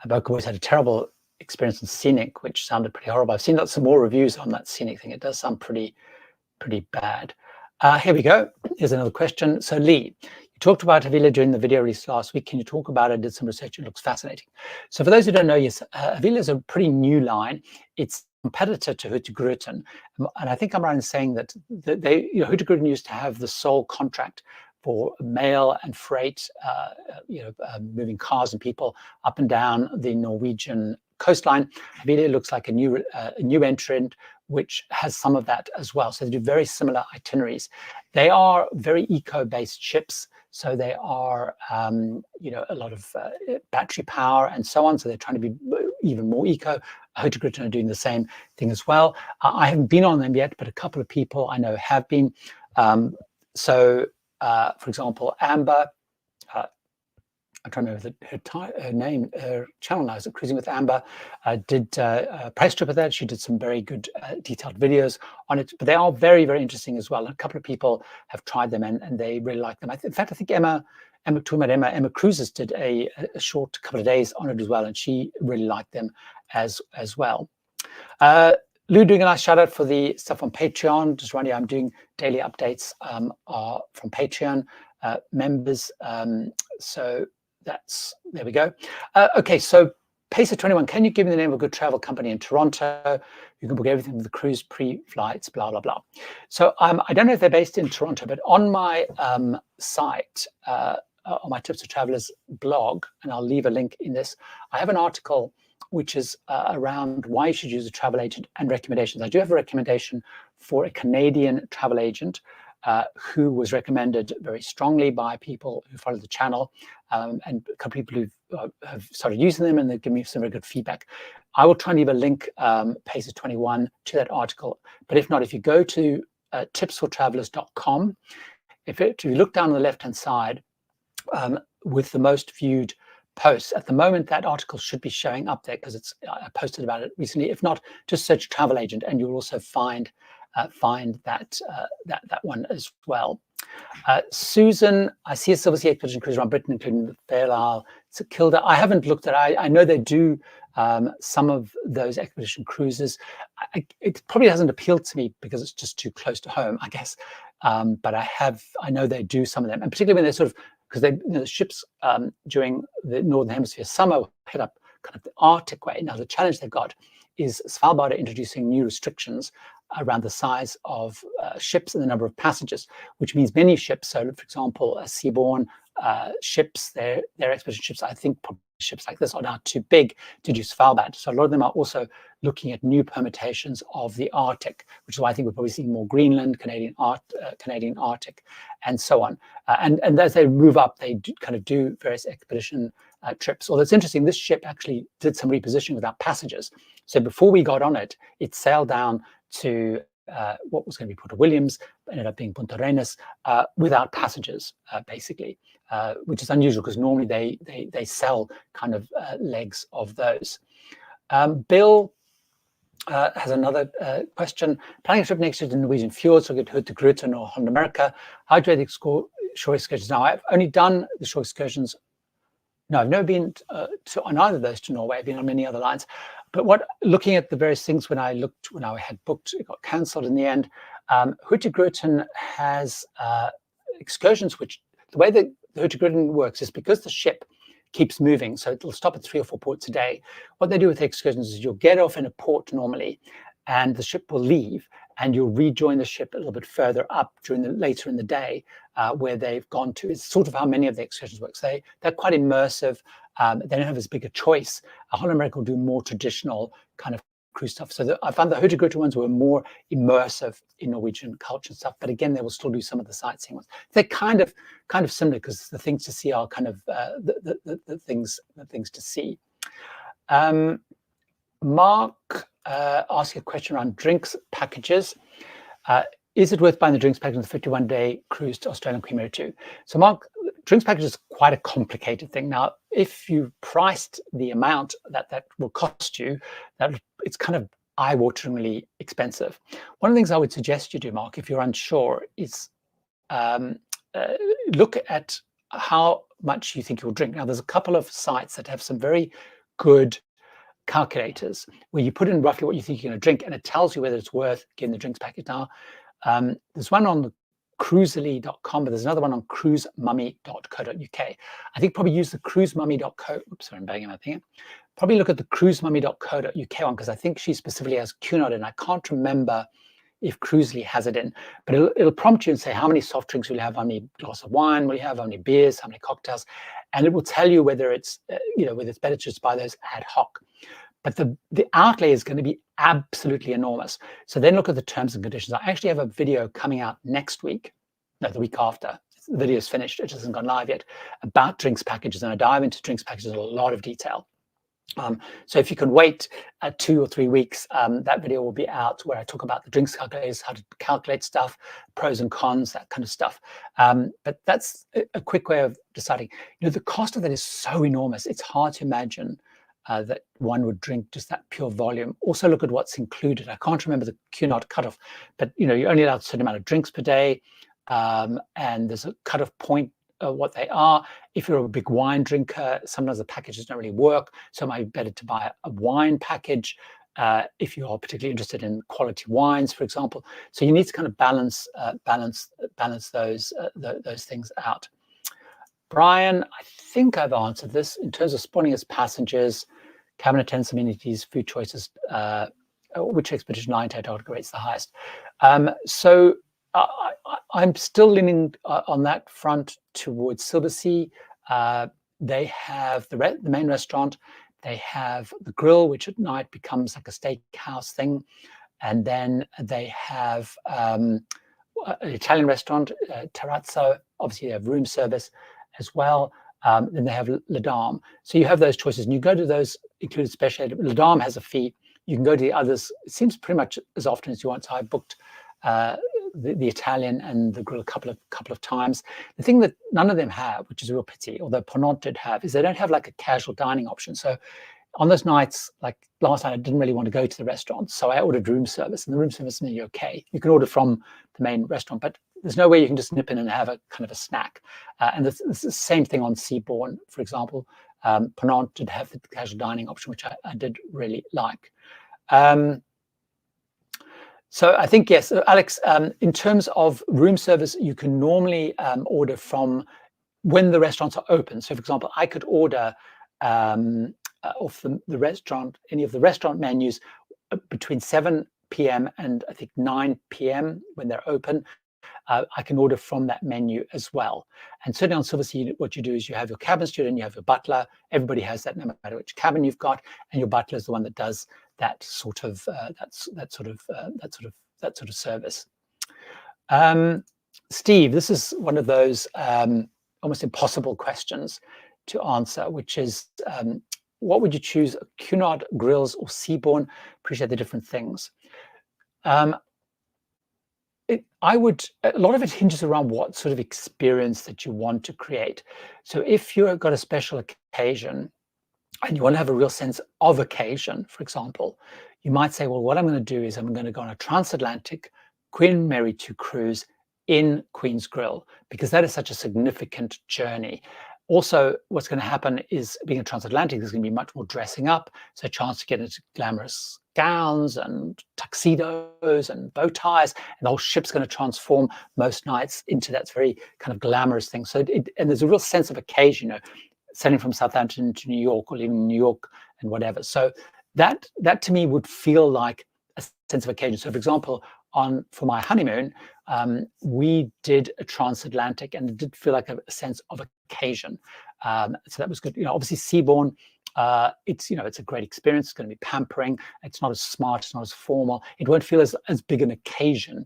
Boca Boys had a terrible experience in Scenic, which sounded pretty horrible. I've seen some more reviews on that Scenic thing. It does sound pretty bad. Here we go. Here's another question. So Lee, you talked about Avila during the video release last week. Can you talk about it? Did some research. It looks fascinating. So for those who don't know, yes, Avila is a pretty new line. It's competitor to Hurtigruten, and I think I'm right in saying that they, Hurtigruten used to have the sole contract for mail and freight, moving cars and people up and down the Norwegian coastline. Havila looks like a new entrant, which has some of that as well. So they do very similar itineraries. They are very eco-based ships. So they are, a lot of battery power and so on. So they're trying to be even more eco. Hurtigruten are doing the same thing as well. I haven't been on them yet, but a couple of people I know have been. For example, Amber, I'm trying to remember her name, her channel now is Cruising with Amber, did a press trip with that. She did some very good detailed videos on it, but they are very, very interesting as well. And a couple of people have tried them and they really like them. In fact, I think Emma Cruises did a short couple of days on it as well, and she really liked them as well. Lou doing a nice shout out for the stuff on Patreon. Just running, I'm doing daily updates are from Patreon members. So there we go. Okay, so Pacer21, can you give me the name of a good travel company in Toronto? You can book everything with the cruise, pre-flights, blah, blah, blah. So I don't know if they're based in Toronto, but on my site, on my Tips for Travelers blog, and I'll leave a link in this, I have an article which is around why you should use a travel agent and recommendations. I do have a recommendation for a Canadian travel agent who was recommended very strongly by people who follow the channel, and a couple of people who have started using them, and they've given me some very good feedback. I will try and leave a link, Pacer21, to that article. But if not, if you go to tipsfortravelers.com, if you look down on the left-hand side with the most viewed posts, at the moment that article should be showing up there because I posted about it recently. If not, just search travel agent and you'll also find that one as well. Susan, I see a Silver Sea expedition cruise around Britain, including the Fair Isle, Kilda. I haven't looked at it. I know they do some of those expedition cruises. It probably hasn't appealed to me because it's just too close to home, I guess. But I know they do some of them, and particularly when they're sort of, because the ships during the Northern Hemisphere summer head up kind of the Arctic way. Now the challenge they've got is Svalbard are introducing new restrictions around the size of ships and the number of passengers, which means many ships, so for example, seaborne ships, their expedition ships, I think probably ships like this are now too big to do Svalbard. So a lot of them are also looking at new permutations of the Arctic, which is why I think we're probably seeing more Greenland, Canadian Arctic, and so on. And as they move up, they kind of do various expedition trips. Although it's interesting, this ship actually did some repositioning without passengers. So before we got on it, it sailed down to what was going to be Puerto Williams, ended up being Punta Arenas, without passengers, basically, which is unusual because normally they sell kind of legs of those. Bill has another question. Planning a trip next year to Norwegian fjords, so get Hurtigruten or Holland America. How do I explore shore excursions? Now, I've only done the shore excursions. No, I've never been on either of those to Norway. I've been on many other lines. But looking at the various things when I had booked, it got cancelled in the end. Hurtigruten has excursions, which the way that the Hurtigruten works is because the ship keeps moving, so it'll stop at 3 or 4 ports a day. What they do with the excursions is you'll get off in a port normally, and the ship will leave, and you'll rejoin the ship a little bit further up later in the day, where they've gone to. It's sort of how many of the excursions work. They're quite immersive. They don't have as big a choice. Holland America will do more traditional kind of cruise stuff. So I found the Hurtigruten ones were more immersive in Norwegian culture and stuff. But again, they will still do some of the sightseeing ones. They're kind of similar because the things to see are kind of the things to see. Mark asked a question around drinks packages. Is it worth buying the drinks package on the 51-day cruise to Australian Queen Mary 2? So Mark, drinks package is quite a complicated thing. Now, if you priced the amount that will cost you, it's kind of eye-wateringly expensive. One of the things I would suggest you do, Mark, if you're unsure, is look at how much you think you'll drink. Now, there's a couple of sites that have some very good calculators where you put in roughly what you think you're going to drink, and it tells you whether it's worth getting the drinks package. Now, there's one on the cruisely.com, but there's another one on cruisemummy.co.uk. I think probably use the cruisemummy.co. Oops, sorry, I'm banging my thing. Probably look at the cruisemummy.co.uk one, because I think she specifically has Cunard, and I can't remember if Cruisely has it in, but it'll prompt you and say how many soft drinks will you have, how many glass of wine will you have, how many beers, how many cocktails, and it will tell you whether it's whether it's better to just buy those ad hoc. But the outlay is going to be absolutely enormous. So then look at the terms and conditions. I actually have a video coming out next week, no, the week after. The video is finished, it hasn't gone live yet, about drinks packages, and I dive into drinks packages in a lot of detail. So if you can wait 2 or 3 weeks, that video will be out where I talk about the drinks calculators, how to calculate stuff, pros and cons, that kind of stuff. But that's a quick way of deciding. The cost of that is so enormous. It's hard to imagine that one would drink just that pure volume. Also look at what's included. I can't remember the Cunard cutoff, but you're only allowed a certain amount of drinks per day, and there's a cutoff point. What they are. If you're a big wine drinker, sometimes the packages don't really work, so it might be better to buy a wine package if you are particularly interested in quality wines, for example. So you need to kind of balance those things out. Brian, I think I've answered this in terms of spawning as passengers, cabin attendants, amenities, food choices. Which expedition line Antarctica rates the highest? So I'm still leaning on that front towards Silversea. They have the main restaurant. They have the grill, which at night becomes like a steakhouse thing. And then they have an Italian restaurant, Terrazzo. Obviously, they have room service as well. Then they have Le Dame. So you have those choices. And you go to those included specialty. Le Dame has a fee. You can go to the others. It seems pretty much as often as you want. So I booked the Italian and the grill a couple of times. The thing that none of them have, which is a real pity, although Ponant did have, is they don't have like a casual dining option. So on those nights, like last night, I didn't really want to go to the restaurant, so I ordered room service, and the room service is really okay. You can order from the main restaurant, but there's no way you can just nip in and have a kind of a snack. And it's the same thing on Seabourn, for example. Ponant did have the casual dining option, which I did really like. So I think, yes, Alex, in terms of room service, you can normally order from when the restaurants are open. So, for example, I could order off the restaurant, any of the restaurant menus between 7 p.m. and I think 9 p.m. when they're open. I can order from that menu as well. And certainly on Silversea, what you do is you have your cabin steward and you have your butler. Everybody has that, no matter which cabin you've got, and your butler is the one that does that sort of service. Steve, this is one of those almost impossible questions to answer, which is what would you choose, Cunard grills or Seabourn? Appreciate the different things. A lot of it hinges around what sort of experience that you want to create. So if you've got a special occasion and you want to have a real sense of occasion, for example, you might say, well, what I'm going to do is I'm going to go on a transatlantic Queen Mary 2 cruise in Queen's Grill, because that is such a significant journey. Also, what's going to happen is, being a transatlantic, there's going to be much more dressing up. So a chance to get into glamorous gowns and tuxedos and bow ties, and the whole ship's going to transform most nights into that very kind of glamorous thing. So, and there's a real sense of occasion, sailing from Southampton to New York or leaving New York and whatever. So that to me would feel like a sense of occasion. So, for example, for my honeymoon, we did a transatlantic, and it did feel like a sense of occasion. So that was good. Obviously Seabourn, it's a great experience. It's going to be pampering. It's not as smart. It's not as formal. It won't feel as big an occasion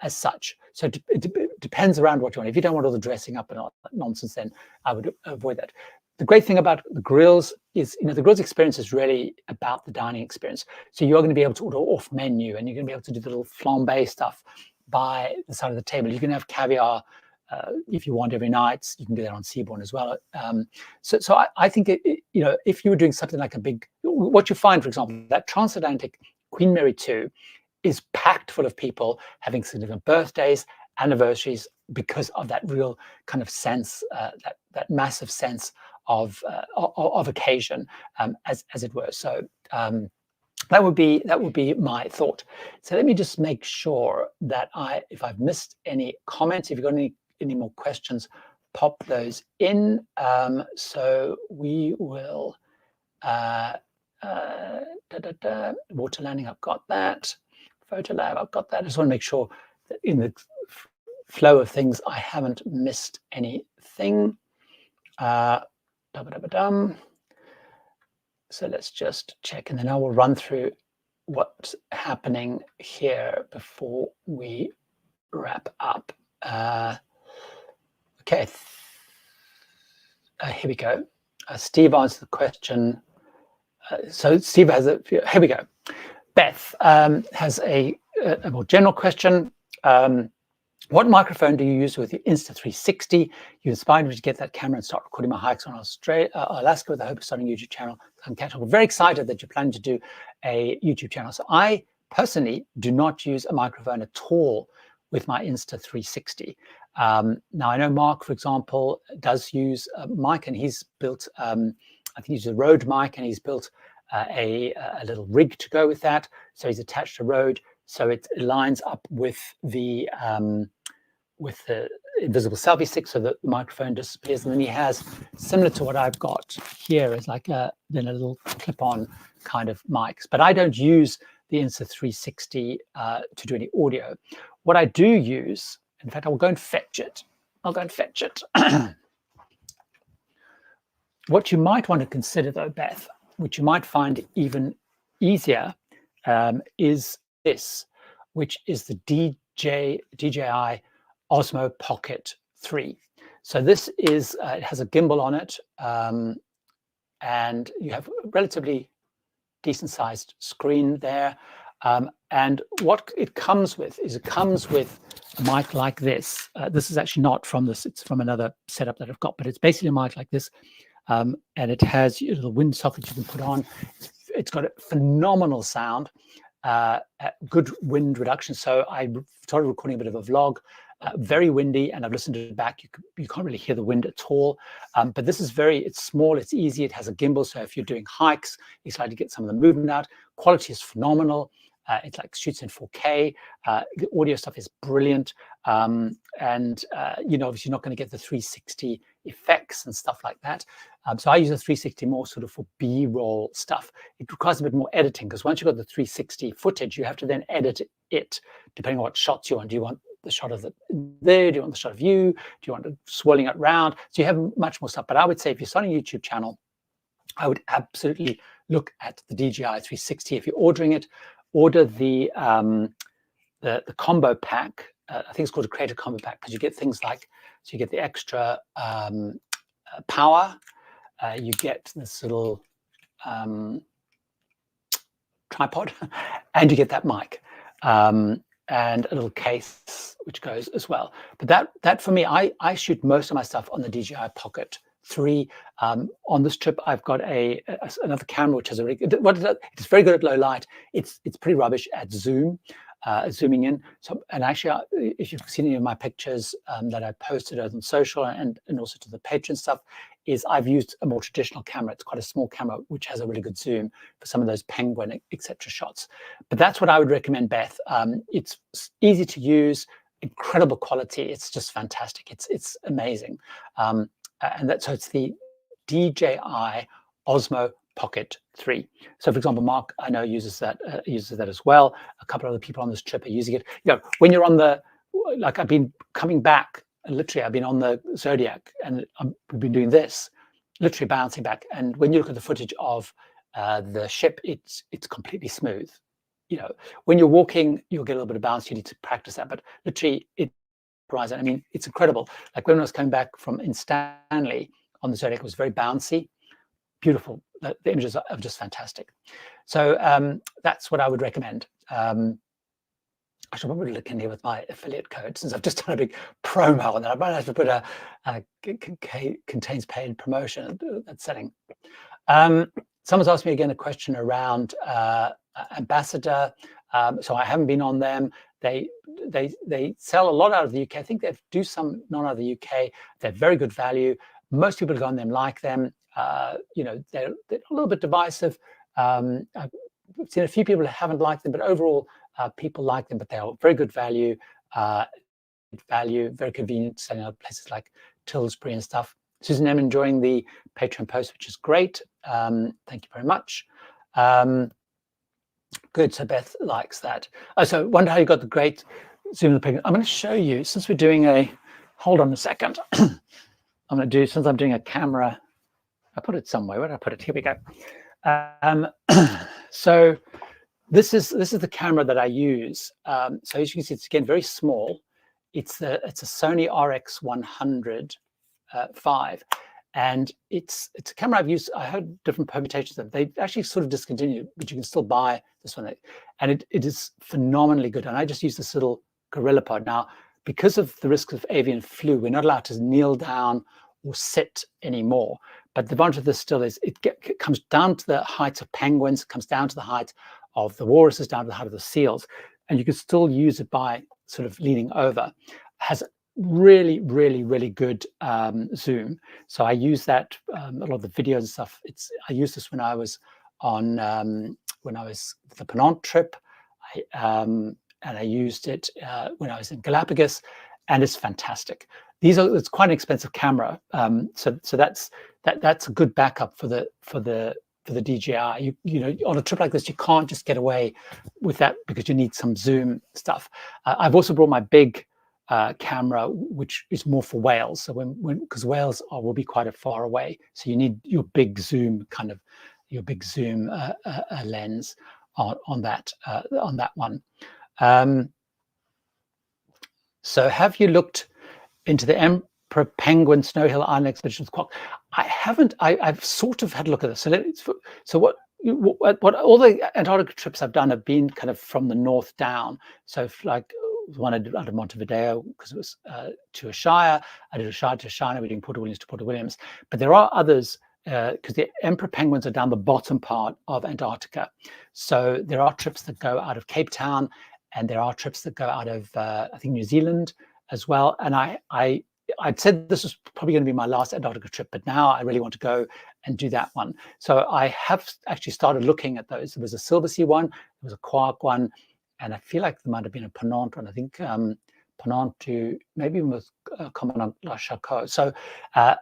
as such. So it depends around what you want. If you don't want all the dressing up and all that nonsense, then I would avoid that. The great thing about the grills is, the grills experience is really about the dining experience. So you're going to be able to order off menu, and you're going to be able to do the little flambe stuff by the side of the table. You can have caviar if you want every night. You can do that on Seabourn as well. So I think if you were doing something like what you find, for example, that transatlantic Queen Mary 2 is packed full of people having significant birthdays, anniversaries, because of that real kind of sense, that massive sense of occasion, as it were. So that would be my thought. So let me just make sure that if I've missed any comments, if you've got any more questions, pop those in. So we will water landing, I've got that. Photo lab, I've got that. I just want to make sure that in the flow of things I haven't missed anything. So let's just check, and then I will run through what's happening here before we wrap up. Okay, here we go. Steve answered the question. So Steve has a, here we go. Beth has a more general question. What microphone do you use with your Insta360? You inspired me to get that camera and start recording my hikes on Alaska with the hope of starting a YouTube channel. I'm very excited that you're planning to do a YouTube channel. So I personally do not use a microphone at all with my Insta360. Now I know Mark, for example, does use a mic, and he's built, I think he uses a Rode mic, and he's built a little rig to go with that. So he's attached a Rode, so it lines up with the invisible selfie stick, so that the microphone disappears. And then he has, similar to what I've got here, is like a little clip-on kind of mics. But I don't use the Insta360 to do any audio. What I do use, in fact, I will go and fetch it. I'll go and fetch it. What you might want to consider, though, Beth, which you might find even easier, is this, which is the DJI Osmo Pocket 3. So this is, it has a gimbal on it, and you have a relatively decent sized screen there. And what it comes with is, it comes with a mic like this. This is actually not from this, it's from another setup that I've got, but it's basically a mic like this. And it has a little wind socket you can put on. It's got a phenomenal sound, good wind reduction. So I started recording a bit of a vlog, very windy, and I've listened to it back. You can't really hear the wind at all. But this is it's small, it's easy. It has a gimbal, so if you're doing hikes, it's like to get some of the movement out. Quality is phenomenal. It like shoots in 4K. The audio stuff is brilliant. And you know, obviously you're not going to get the 360 effects and stuff like that. So I use the 360 more sort of for B-roll stuff. It requires a bit more editing, because once you've got the 360 footage, you have to then edit it depending on what shots you want. Do you want the shot of there? Do you want the shot of you? Do you want it swirling it around? So you have much more stuff. But I would say if you're starting a YouTube channel, I would absolutely look at the DJI 360. If you're ordering it, order the combo pack. I think it's called a creator combo pack, because you get things like, so you get the extra power, you get this little tripod, and you get that mic, and a little case which goes as well. But that for me, I shoot most of my stuff on the DJI Pocket 3. On this trip, I've got another camera which has a it's very good at low light. It's pretty rubbish at zooming in. So, and actually, if you've seen any of my pictures that I posted on social and also to the Patreon stuff, is I've used a more traditional camera. It's quite a small camera which has a really good zoom for some of those penguin, etc. shots. But that's what I would recommend, Beth. It's easy to use, incredible quality. It's just fantastic. It's amazing. So it's the DJI Osmo Pocket 3. So for example, Mark, I know uses that as well. A couple of other people on this trip are using it. You know, when you're on the, like I've been coming back, literally I've been on the Zodiac, and we've been doing this, literally bouncing back. And when you look at the footage of the ship, it's completely smooth. You know, when you're walking, you'll get a little bit of bounce. You need to practice that, but literally I mean, it's incredible. Like when I was coming back from in Stanley on the Zodiac, it was very bouncy, beautiful. The images are just fantastic. So that's what I would recommend. I should probably look in here with my affiliate code, since I've just done a big promo on that. I might have to put a contains paid promotion, that setting. Someone's asked me again a question around Ambassador. So I haven't been on them. They sell a lot out of the UK. I think they do some not out of the UK. They're very good value. Most people who go on them like them. You know, they're a little bit divisive. we've seen a few people who haven't liked them, but overall people like them, but they are very good value, very convenient, selling out places like Tillsbury and stuff. Susan M enjoying the Patreon post, which is great. Thank you very much. Good, so Beth likes that. Oh, so wonder how you got the great zoom. I'm going to show you, since we're doing a, hold on a second. I'm going to do, since I'm doing a camera, I put it somewhere. Where did I put it? Here we go. So this is the camera that I use. So as you can see, it's again very small. It's a Sony RX100 5, and it's a camera I've used. I heard different permutations of. They actually sort of discontinued, but you can still buy this one, and it is phenomenally good. And I just use this little Gorilla Pod now. Because of the risk of avian flu, we're not allowed to kneel down or sit anymore. But the advantage of this still is it comes down to the heights of penguins, it comes down to the height of the walruses, down to the height of the seals, and you can still use it by sort of leaning over. It has really, really, really good zoom. So I use that a lot of the videos and stuff. I used this when I was on the Penant trip, and I used it when I was in Galapagos, and it's fantastic. It's quite an expensive camera, so that's a good backup for the DJI. You know, on a trip like this, you can't just get away with that because you need some zoom stuff. I've also brought my big camera, which is more for whales. So because whales will be quite far away, so you need your big zoom lens on that one. So have you looked into the Emperor Penguin Snow Hill Island expedition with Quark? I haven't. I've sort of had a look at this. So what all the Antarctica trips I've done have been kind of from the north down. So like one I did out of Montevideo because it was to Ashaya. I did Ashaya to Ashana. We did Port Williams to Port Williams. But there are others because the Emperor Penguins are down the bottom part of Antarctica. So there are trips that go out of Cape Town, and there are trips that go out of I think New Zealand as well. And I'd said this was probably going to be my last Antarctica trip, but now I really want to go and do that one. So I have actually started looking at those. There was a Silversea one, there was a Quark one, and I feel like there might have been a Penant one. I think Penant to maybe even with Commandant La Charcot. So I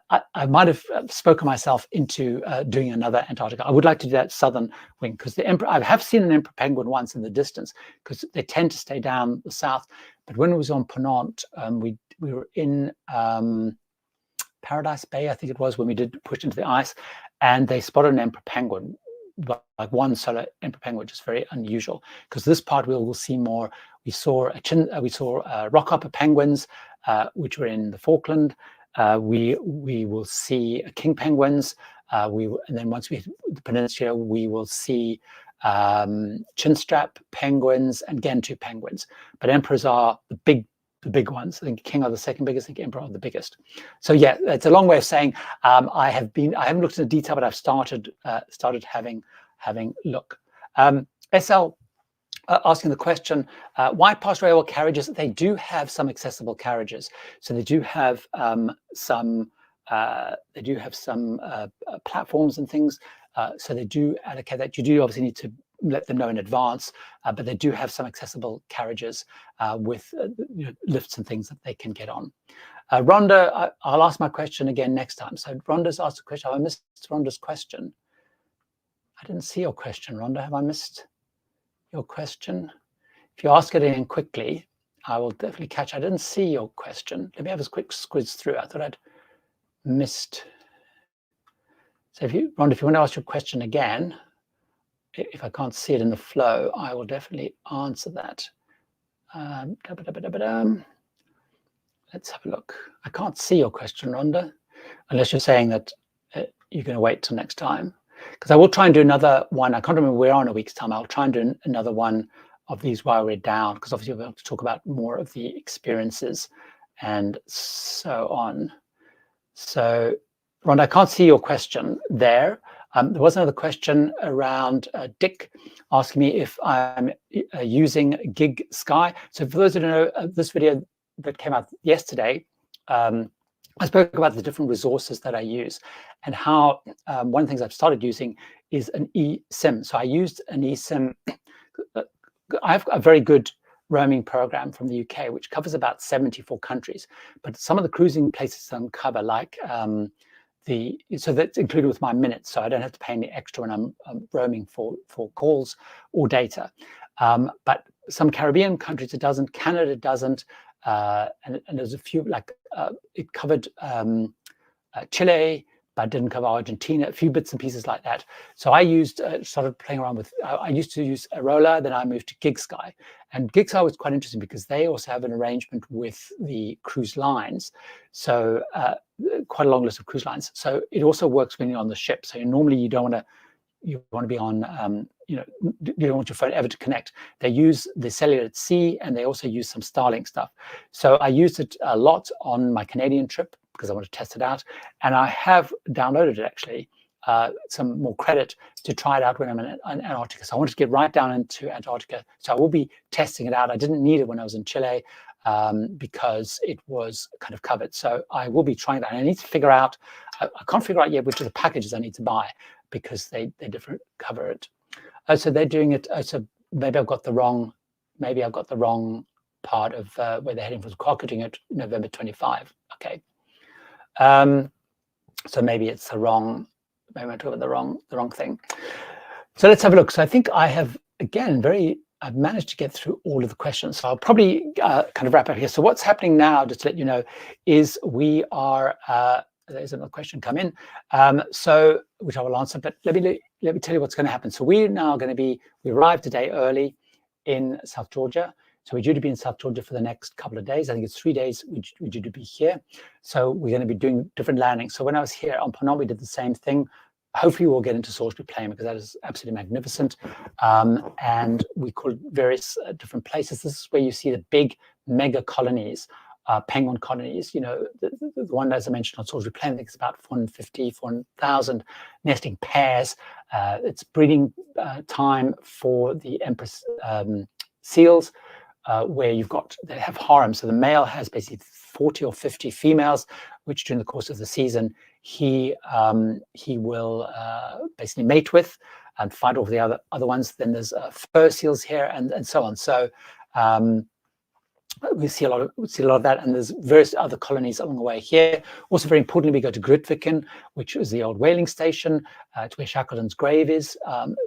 might have spoken myself into doing another Antarctica. I would like to do that southern wing because I have seen an Emperor Penguin once in the distance because they tend to stay down the south. But when it was on Penant, we were in Paradise Bay, I think it was, when we did push into the ice, and they spotted an Emperor Penguin, like one solo Emperor Penguin, which is very unusual. Because this part we will see more. We saw rockhopper penguins, which were in the Falkland. We will see king penguins. And then once we hit the peninsula, we will see chinstrap penguins and Gentoo penguins. But emperors are the big ones. I think king are the second biggest. I think emperor are the biggest. So yeah, it's a long way of saying I haven't looked into detail, but I've started having look. SL asking the question, why past railway carriages? They do have some accessible carriages. So they do have some platforms and things. So they do allocate that. You do obviously need to let them know in advance, but they do have some accessible carriages with lifts and things that they can get on. Rhonda, I'll ask my question again next time. So Rhonda's asked a question. Have I missed Rhonda's question? I didn't see your question, Rhonda. Have I missed your question? If you ask it in quickly, I will definitely catch. I didn't see your question. Let me have a quick squiz through. I thought I'd missed. So Rhonda, if you want to ask your question again, if I can't see it in the flow, I will definitely answer that. Let's have a look. I can't see your question, Rhonda, unless you're saying that you're going to wait till next time. Because I will try and do another one. I can't remember where we are in a week's time. I'll try and do another one of these while we're down, because obviously we'll have to talk about more of the experiences and so on. So, Rhonda, I can't see your question there. There was another question around Dick asking me if I'm using Gig Sky. So for those who don't know, this video that came out yesterday I spoke about the different resources that I use and how one of the things I've started using is an eSIM. So I used an eSIM. I have a very good roaming program from the UK, which covers about 74 countries. But some of the cruising places don't cover, like so that's included with my minutes. So I don't have to pay any extra when I'm roaming for calls or data. But some Caribbean countries it doesn't, Canada doesn't. And there's a few, like it covered Chile, but didn't cover Argentina, a few bits and pieces like that. So I started playing around with, I used to use Arola, then I moved to GigSky. And GigSky was quite interesting because they also have an arrangement with the cruise lines. So quite a long list of cruise lines. So it also works when you're on the ship. So normally you want to be on, you don't want your phone ever to connect. They use the cellular at sea, and they also use some Starlink stuff. So I used it a lot on my Canadian trip because I want to test it out. And I have downloaded it actually, some more credit to try it out when I'm in Antarctica. So I wanted to get right down into Antarctica. So I will be testing it out. I didn't need it when I was in Chile because it was kind of covered. So I will be trying that. And I need to figure out, I can't figure out yet which of the packages I need to buy because they different cover it. So they're doing it. So maybe I've got the wrong part of where they're heading for. Quark doing it November 25. Okay. So maybe it's the wrong. Maybe I'm talking about the wrong thing. So let's have a look. So I think I have again I've managed to get through all of the questions. So I'll probably kind of wrap up here. So what's happening now, just to let you know, is we are. There's another question come in, so which I will answer. But let me tell you what's going to happen. So we're now going to we arrived today early in South Georgia. So we're due to be in South Georgia for the next couple of days. I think it's 3 days we're due to be here. So we're going to be doing different landings. So when I was here on Phnom, we did the same thing. Hopefully we'll get into Salisbury Plain because that is absolutely magnificent. And we call it various different places. This is where you see the big mega colonies, penguin colonies. The one, as I mentioned, on Salisbury Plain, I think it's about 450, 400,000 nesting pairs. It's breeding time for the empress seals. Where they have harems. So the male has basically 40 or 50 females, which during the course of the season, he will basically mate with and fight off the other ones. Then there's fur seals here and so on. So we see a lot of that, and there's various other colonies along the way here. Also, very importantly, we go to Grytviken, which is the old whaling station. It's where Shackleton's grave is.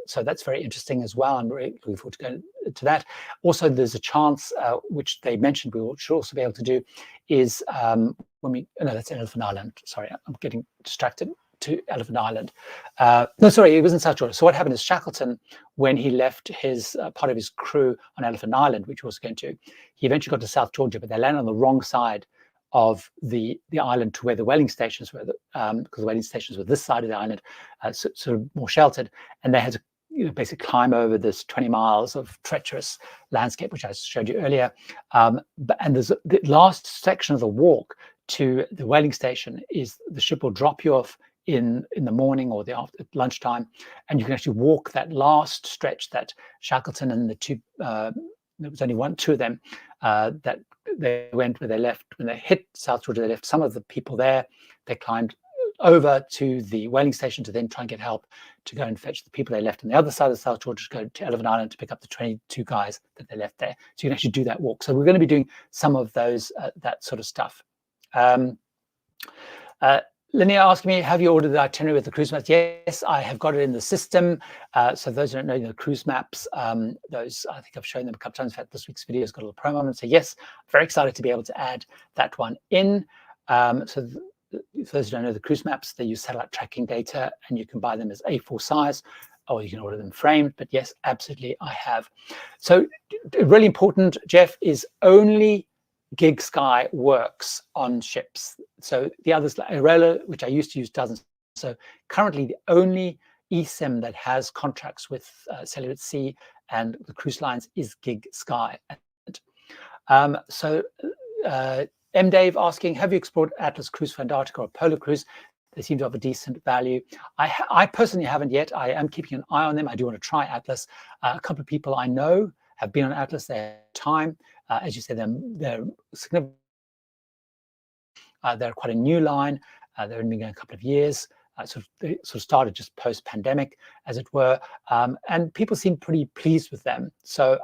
So that's very interesting as well. I'm really looking forward to going to that. Also, there's a chance, which they mentioned we should also be able to do, is that's Elephant Island. Sorry, I'm getting distracted. To Elephant Island. No, sorry, it was in South Georgia. So what happened is Shackleton, when he left his part of his crew on Elephant Island, which he was going to, he eventually got to South Georgia, but they landed on the wrong side of the island to where the whaling stations were, because the whaling stations were this side of the island, sort of more sheltered, and they had to basically climb over this 20 miles of treacherous landscape, which I showed you earlier. And there's the last section of the walk to the whaling station is the ship will drop you off in the morning or at lunchtime, and you can actually walk that last stretch that Shackleton and the two, there was only two of them that they went where they left. When they hit South Georgia, they left some of the people there. They climbed over to the whaling station to then try and get help to go and fetch the people they left on the other side of South Georgia to go to Elephant Island to pick up the 22 guys that they left there. So you can actually do that walk. So we're going to be doing some of those, that sort of stuff. Linnea asked me, have you ordered the itinerary with the cruise maps? Yes, I have got it in the system. So those who don't know the cruise maps, those, I think I've shown them a couple times. In fact, this week's video has got a little promo on it. So yes, very excited to be able to add that one in. So for those who don't know the cruise maps, they use satellite tracking data, and you can buy them as A4 size, or you can order them framed. But yes, absolutely, I have. So really important, Jeff, is only GigSky works on ships. So the others, like Arola, which I used to use, doesn't. So currently the only eSIM that has contracts with cellular at sea and the cruise lines is GigSky. M. Dave asking, have you explored Atlas Cruise for Antarctica or Polar Cruise? They seem to have a decent value. I personally haven't yet. I am keeping an eye on them. I do want to try Atlas. A couple of people I know have been on Atlas. They have time. As you said, they're significant. They're quite a new line. They've only been going a couple of years. They sort of started just post-pandemic, as it were, and people seem pretty pleased with them. So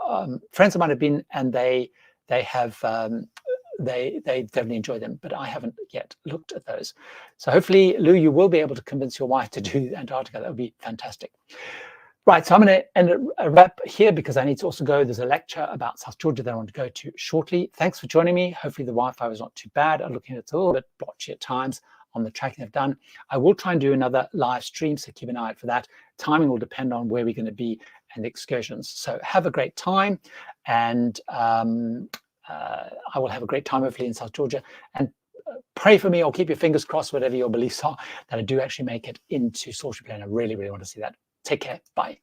friends of mine have been, and they definitely enjoy them, but I haven't yet looked at those. So hopefully, Lou, you will be able to convince your wife to do Antarctica. That would be fantastic. Right, so I'm going to end a wrap here because I need to also go. There's a lecture about South Georgia that I want to go to shortly. Thanks for joining me. Hopefully the Wi-Fi was not too bad. I'm looking at it a little bit blotchy at times on the tracking I've done. I will try and do another live stream, so keep an eye out for that. Timing will depend on where we're going to be and the excursions. So have a great time, and I will have a great time hopefully in South Georgia. And pray for me, or keep your fingers crossed, whatever your beliefs are, that I do actually make it into Social Plan. I really, really want to see that. Take care. Bye.